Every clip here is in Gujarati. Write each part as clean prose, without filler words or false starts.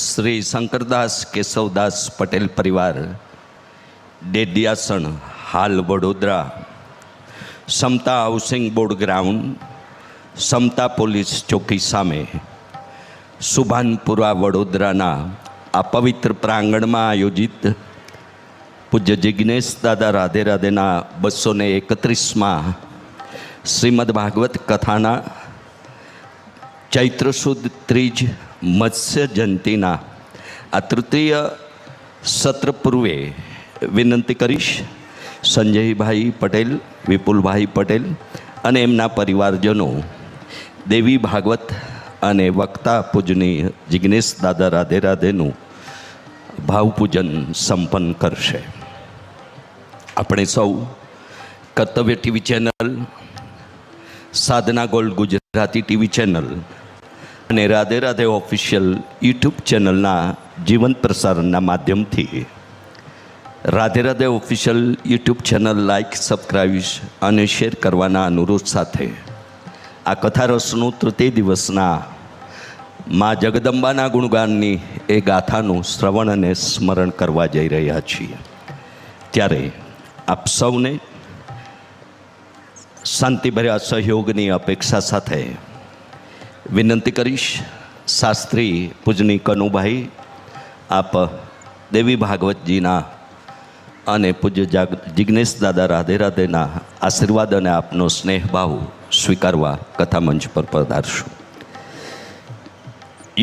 શ્રી શંકરદાસ કેશવદાસ પટેલ પરિવાર, ડેડિયાસણ, હાલ Vadodara, Samta housing board ground, Samta police ચોકી સામે, સુભાનપુરા વડોદરાના આ પવિત્ર પ્રાંગણમાં આયોજિત પૂજ્ય જિજ્ઞેશ દાદા રાધે રાધેના 231માં શ્રીમદ ભાગવત કથાના ચૈત્ર સુદ ત્રીજ મત્સ્ય જયંતિના આ તૃતીય સત્ર પૂર્વે વિનંતી કરીશ સંજયભાઈ પટેલ, વિપુલભાઈ પટેલ અને એમના પરિવારજનો દેવી ભાગવત અને વક્તા પૂજનીય જિજ્ઞેશ દાદા રાધે રાધેનું ભાવપૂજન સંપન્ન કરશે. આપણે સૌ કર્તવ્ય ટીવી ચેનલ, સાધના ગોલ્ડ ગુજરાતી ટીવી ચેનલ અને રાધે રાધે ઓફિશિયલ યુટ્યુબ ચેનલના જીવંત પ્રસારણના માધ્યમથી Radhe Radhe official YouTube channel like, subscribe અને શેર કરવાના અનુરોધ સાથે આ કથા રસનું તૃતીય દિવસના મા જગદંબાના ગુણગાનની એ ગાથાનું શ્રવણ અને સ્મરણ કરવા જઈ રહ્યા છીએ. ત્યારે આપ સૌને શાંતિભર્યા સહયોગની અપેક્ષા સાથે વિનંતી કરીશ. શાસ્ત્રી પૂજની કનુભાઈ, આપ દેવી ભાગવતજીના અને પૂજ્ય જિજ્ઞેશ દાદા રાધે રાધેના આશીર્વાદ અને આપનો સ્નેહભાવ સ્વીકારવા કથા મંચ પર પધારશું.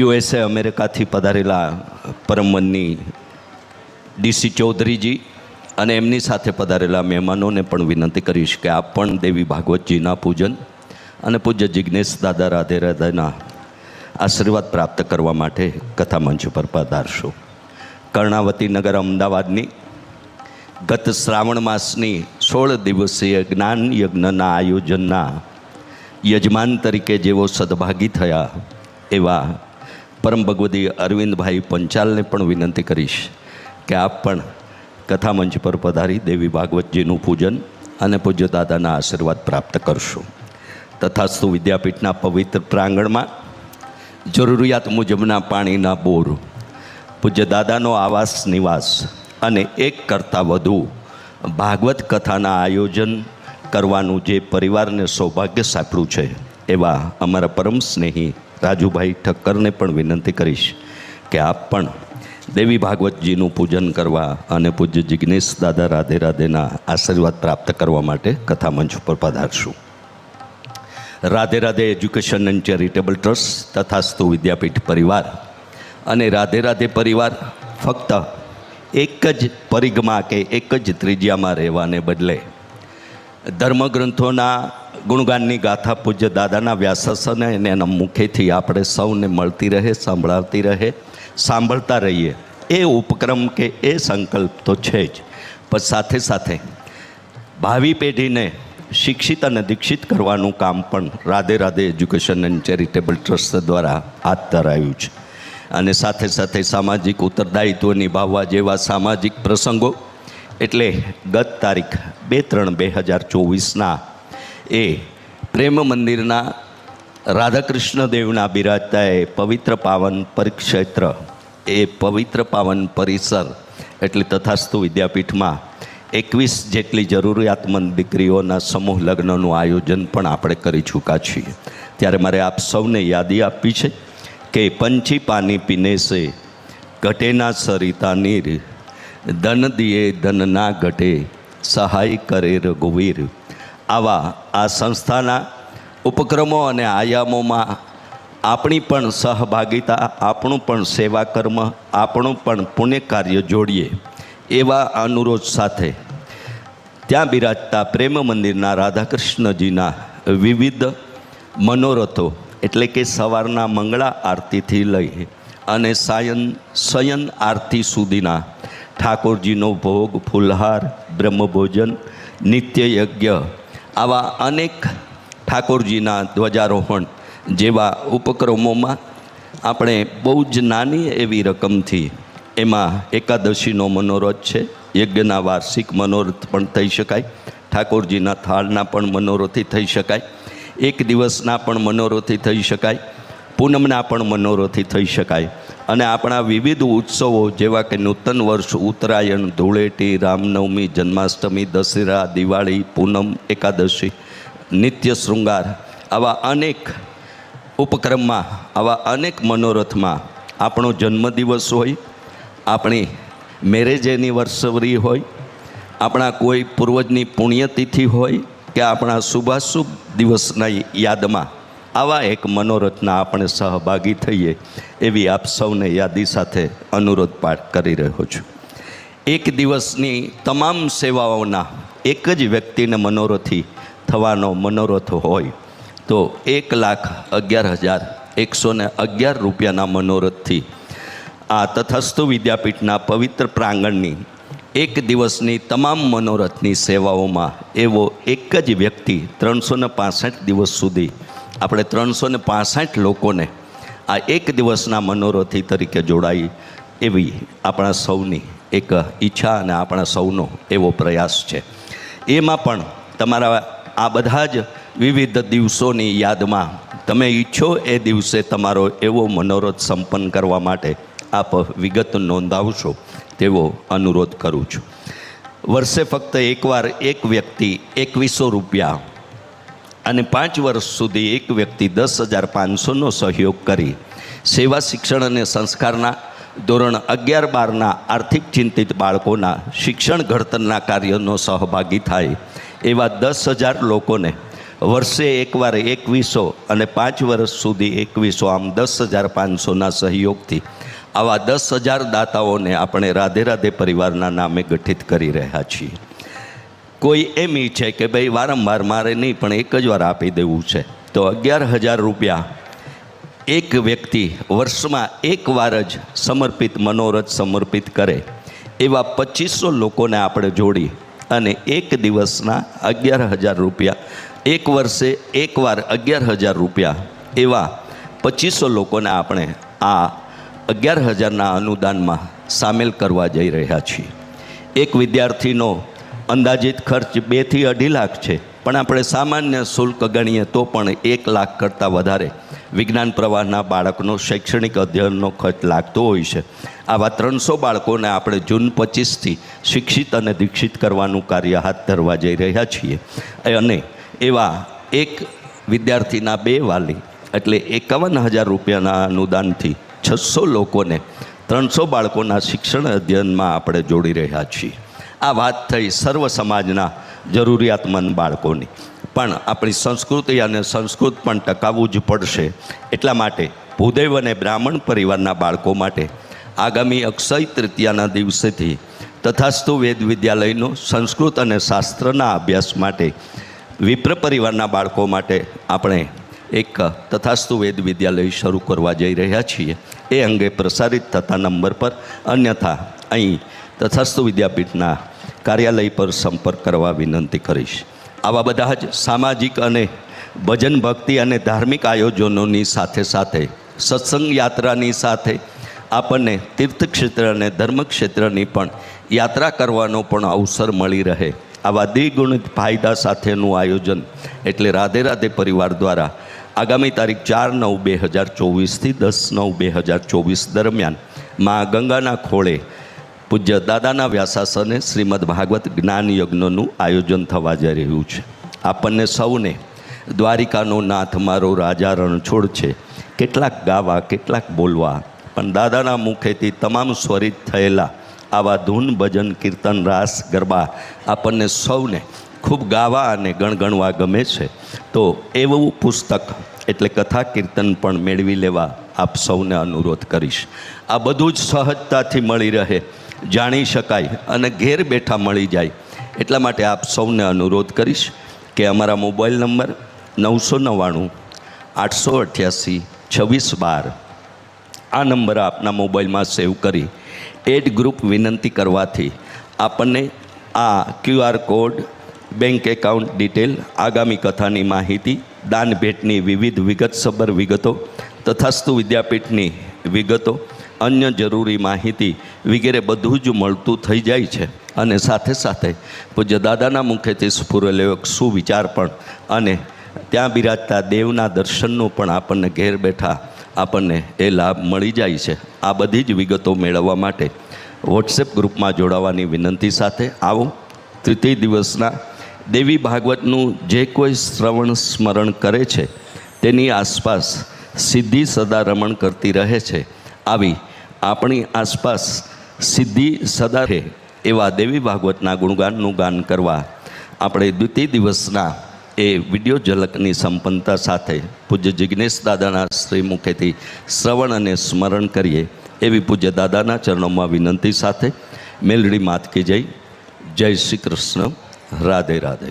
USA અમેરિકાથી પધારેલા પરમવંદની DC ચૌધરીજી અને એમની સાથે પધારેલા મહેમાનોને પણ વિનંતી કરીશ કે આપ પણ દેવી ભાગવતજીના પૂજન અને પૂજ્ય જિજ્ઞેશ દાદા રાધે રાધેના આશીર્વાદ પ્રાપ્ત કરવા માટે કથા મંચ પર પધારશો. કર્ણાવતી નગર અમદાવાદની ગત શ્રાવણ માસની 16 દિવસીય જ્ઞાન યજ્ઞના આયોજનના યજમાન તરીકે જેઓ સદભાગી થયા એવા પરમ ભગવદી અરવિંદભાઈ પંચાલને પણ વિનંતી કરીશ કે આપ પણ કથા મંચ પર પધારી દેવી ભાગવતજીનું પૂજન અને પૂજ્ય દાદાના આશીર્વાદ પ્રાપ્ત કરશો. તથાસ્તુ વિદ્યાપીઠના પવિત્ર પ્રાંગણમાં જરૂરિયાત મુજબના પાણીના બોર, પૂજ્ય દાદાનો આવાસ નિવાસ અને એક કરતાં વધુ ભાગવત કથાના આયોજન કરવાનું જે પરિવારને સૌભાગ્ય સાંપડ્યું છે એવા અમારા પરમ સ્નેહી રાજુભાઈ ઠક્કરને પણ વિનંતી કરીશ કે આપ પણ દેવી ભાગવતજીનું પૂજન કરવા અને પૂજ્ય જિજ્ઞેશ દાદા રાધે રાધેના આશીર્વાદ પ્રાપ્ત કરવા માટે કથા મંચ પર પધારશું. Radhe Radhe education and charitable trust Tathastu Vidyapeeth પરિવાર અને રાધે રાધે પરિવાર ફક્ત એક જ પરિઘમાં કે એક જ ત્રિજ્યામાં રહેવાને બદલે ધર્મગ્રંથોના ગુણગાનની ગાથા પૂજ્ય દાદાના વ્યાસાસન અને એના મુખેથી આપણે સૌને મળતી રહે, સંભળાવતી રહે, સાંભળતા રહીએ એ ઉપક્રમ કે એ સંકલ્પ તો છે જ, પણ સાથે સાથે ભાવિ પેઢીને શિક્ષિત અને દીક્ષિત કરવાનું કામ પણ Radhe Radhe education and charitable trust દ્વારા હાથ ધરાયું છે. અને સાથે સાથે સામાજિક ઉત્તરદાયિત્વ નિભાવવા જેવા સામાજિક પ્રસંગો એટલે ગત તારીખ 2/3/2024ના એ પ્રેમ મંદિરના રાધાકૃષ્ણ દેવના બિરાજતા એ પવિત્ર પાવન પરિક્ષેત્ર, એ પવિત્ર પાવન પરિસર એટલે તથાસ્તુ વિદ્યાપીઠમાં 21 જેટલી જરૂરિયાતમંદ દીકરીઓના સમૂહ લગ્નનું આયોજન પણ આપણે કરી ચૂક્યા છીએ. ત્યારે મારે આપ સૌને યાદી આપવી છે કે પંછી પાની પીને સે ઘટે ના સરિતા નીર, ધન દિયે ધન ના ઘટે સહાય કરે રઘુવીર. આવા આ સંસ્થાના ઉપક્રમો અને આયામોમાં આપણી પણ સહભાગિતા, આપણું પણ સેવા કર્મ, આપણું પણ પુણ્ય કાર્ય જોડીએ એવા અનુરોધ સાથે ત્યાં બિરાજતા પ્રેમ મંદિરના રાધાકૃષ્ણજીના વિવિધ મનોરથો એટલે કે સવારના મંગળા આરતીથી લઈ અને શયન આરતી સુધીના ઠાકોરજીનો ભોગ, ફૂલહાર, બ્રહ્મભોજન, નિત્ય યજ્ઞ આવા અનેક ઠાકોરજીના ધ્વજારોહણ જેવા ઉપક્રમોમાં આપણે બહુ જ નાની એવી રકમથી એમાં એકાદશીનો મનોરથ છે, યજ્ઞના વાર્ષિક મનોરથ પણ થઈ શકાય, ઠાકોરજીના થાળના પણ મનોરથી થઈ શકાય, એક દિવસના પણ મનોરથી થઈ શકાય, પૂનમના પણ મનોરથી થઈ શકાય. અને આપણા વિવિધ ઉત્સવો જેવા કે નૂતન વર્ષ, ઉત્તરાયણ, ધૂળેટી, રામનવમી, જન્માષ્ટમી, દશેરા, દિવાળી, પૂનમ, એકાદશી, નિત્ય શૃંગાર, આવા અનેક ઉપક્રમમાં, આવા અનેક મનોરથમાં આપણો જન્મદિવસ હોય, આપણી મેરેજ એનિવર્સરી હોય, આપણા કોઈ પૂર્વજની પુણ્યતિથિ હોય કે આપણા શુભાશુભ દિવસના યાદમાં આવા એક મનોરથના આપણે સહભાગી થઈએ એવી આપ સૌને યાદી સાથે અનુરોધ પાઠ કરી રહ્યો છું. એક દિવસની તમામ સેવાઓના એક જ વ્યક્તિને મનોરથી થવાનો મનોરથ હોય તો 1,11,111 રૂપિયાના મનોરથથી આ તથાસ્તુ વિદ્યાપીઠના પવિત્ર પ્રાંગણની એક દિવસની તમામ મનોરથની સેવાઓમાં એવો એક જ વ્યક્તિ 365 દિવસ સુધી આપણે 365 લોકોને આ એક દિવસના મનોરથી તરીકે જોડાઈ એવી આપણા સૌની એક ઈચ્છા અને આપણા સૌનો એવો પ્રયાસ છે. એમાં પણ તમારા આ બધા જ વિવિધ દિવસોની યાદમાં તમે ઈચ્છો એ દિવસે તમારો એવો મનોરથ સંપન્ન કરવા માટે આપ વિગત નોંધાવશો તેવો અનુરોધ કરું છું. વર્ષે ફક્ત એકવાર એક વ્યક્તિ 2100 રૂપિયા અને 5 વર્ષ સુધી એક વ્યક્તિ 10,500નો સહયોગ કરી સેવા, શિક્ષણ અને સંસ્કારના ધોરણ 11-12ના આર્થિક ચિંતિત બાળકોના શિક્ષણ ઘડતરના કાર્યનો સહભાગી થાય એવા 10,000 લોકોને વર્ષે એકવાર 2100 અને 5 વર્ષ સુધી 2100, આમ 10,500ના સહયોગથી આવા 10,000 દાતાઓને આપણે રાધે રાધે પરિવારના નામે ગઠિત કરી રહ્યા છીએ. કોઈ એમ ઈચ્છે કે ભાઈ વારંવાર મારે નહીં પણ એક જ વાર આપી દેવું છે તો 11,000 રૂપિયા એક વ્યક્તિ વર્ષમાં એક વાર જ સમર્પિત મનોરથ સમર્પિત કરે એવા 2500 લોકોને આપણે જોડી અને એક દિવસના 11,000 રૂપિયા, એક વર્ષે એકવાર 11,000 રૂપિયા એવા 2500 લોકોને આપણે આ 11,000ના અનુદાનમાં સામેલ કરવા જઈ રહ્યા છીએ. એક વિદ્યાર્થીનો અંદાજિત ખર્ચ 2 થી 2.5 લાખ છે, પણ આપણે સામાન્ય શુલ્ક ગણીએ તો પણ 1 લાખ કરતાં વધારે વિજ્ઞાન પ્રવાહના બાળકનો શૈક્ષણિક અધ્યયનનો ખર્ચ લાગતો હોય છે. આવા 300 બાળકોને આપણે જૂન 25થી શિક્ષિત અને દીક્ષિત કરવાનું કાર્ય હાથ ધરવા જઈ રહ્યા છીએ. અને એવા એક વિદ્યાર્થીના 2 વાલી એટલે 51,000 રૂપિયાના અનુદાનથી 600 લોકોને 300 બાળકોના શિક્ષણ અધ્યયનમાં આપણે જોડી રહ્યા છીએ. આ વાત થઈ સર્વ સમાજના જરૂરિયાતમંદ બાળકોની, પણ આપણી સંસ્કૃતિ અને સંસ્કૃત પણ ટકાવવું જ પડશે. એટલા માટે ભૂદેવ અને બ્રાહ્મણ પરિવારના બાળકો માટે આગામી અક્ષય તૃતીયાના દિવસેથી તથાસ્તુ વેદ વિદ્યાલયનો સંસ્કૃત અને શાસ્ત્રના અભ્યાસ માટે વિપ્ર પરિવારના બાળકો માટે આપણે એક તથાસ્તુ વેદ વિદ્યાલય શરૂ કરવા જઈ રહ્યા છીએ. એ અંગે પ્રસારિત થતા નંબર પર, અન્યથા અહીં તથાસ્તુ વિદ્યાપીઠના કાર્યાલય પર સંપર્ક કરવા વિનંતી કરીશ. આવા બધા જ સામાજિક અને ભજન ભક્તિ અને ધાર્મિક આયોજનોની સાથે સાથે સત્સંગ યાત્રાની સાથે આપણને તીર્થક્ષેત્ર અને ધર્મક્ષેત્રની પણ યાત્રા કરવાનો પણ અવસર મળી રહે આવા દ્વિગુણિત ફાયદા સાથેનું આયોજન એટલે રાધે રાધે પરિવાર દ્વારા આગામી તારીખ 4/9/2024થી 10/9/2024 દરમિયાન મા ગંગાના ખોળે પૂજ્ય દાદાના વ્યાસાસને શ્રીમદ ભાગવત જ્ઞાન યજ્ઞનું આયોજન થવા જઈ રહ્યું છે. આપણને સૌને દ્વારિકાનો નાથ મારો રાજા રણછોડ છે, કેટલાક ગાવા કેટલાક બોલવા, પણ દાદાના મુખેથી તમામ સ્વરિત થયેલા આવા ધૂન, ભજન, કીર્તન, રાસ, ગરબા આપણને સૌને ખૂબ ગાવા અને ગણગણવા ગમે છે. તો એવું પુસ્તક એટલે કથા કીર્તન પણ મેળવી લેવા આપ સૌને અનુરોધ કરીશ. આ બધું જ સહજતાથી મળી રહે, જાણી શકાય અને ઘેર બેઠા મળી જાય એટલા માટે આપ સૌને અનુરોધ કરીશ કે અમારા મોબાઈલ નંબર 999-888-2612 આ નંબર આપના મોબાઈલમાં સેવ કરી એડ ગ્રુપ વિનંતી કરવાથી આપણને આ QR code, bank account detail, આગામી કથાની માહિતી, દાન ભેટની વિવિધ વિગતસભર વિગતો, તથાસ્તુ વિદ્યાપીઠની વિગતો, અન્ય જરૂરી માહિતી વગેરે બધું જ મળતું થઈ જાય છે. અને સાથે સાથે પૂજ્ય દાદાના મુખેથી સ્ફુરેલો એક સુવિચાર પણ અને ત્યાં બિરાજતા દેવના દર્શનનું પણ આપણને ઘેર બેઠા આપણને એ લાભ મળી જાય છે. આ બધી જ વિગતો મેળવવા માટે વોટ્સએપ ગ્રુપમાં જોડાવાની વિનંતી સાથે આવો. તૃતીય દિવસના દેવી ભાગવતનું જે કોઈ શ્રવણ સ્મરણ કરે છે તેની આસપાસ સિદ્ધિ સદા રમણ કરતી રહે છે. આવી આપણી આસપાસ સિદ્ધિ સદા રહે એવા દેવી ભાગવતના ગુણગાનનું ગાન કરવા આપણે દ્વિતીય દિવસના એ વિડીયો ઝલકની સંપન્નતા સાથે પૂજ્ય જિજ્ઞેશ દાદાના શ્રી મુખેથી શ્રવણ અને સ્મરણ કરીએ એવી પૂજ્ય દાદાના ચરણોમાં વિનંતી સાથે મેલડી માત કી જય. જય શ્રી કૃષ્ણ. રાધે રાધે.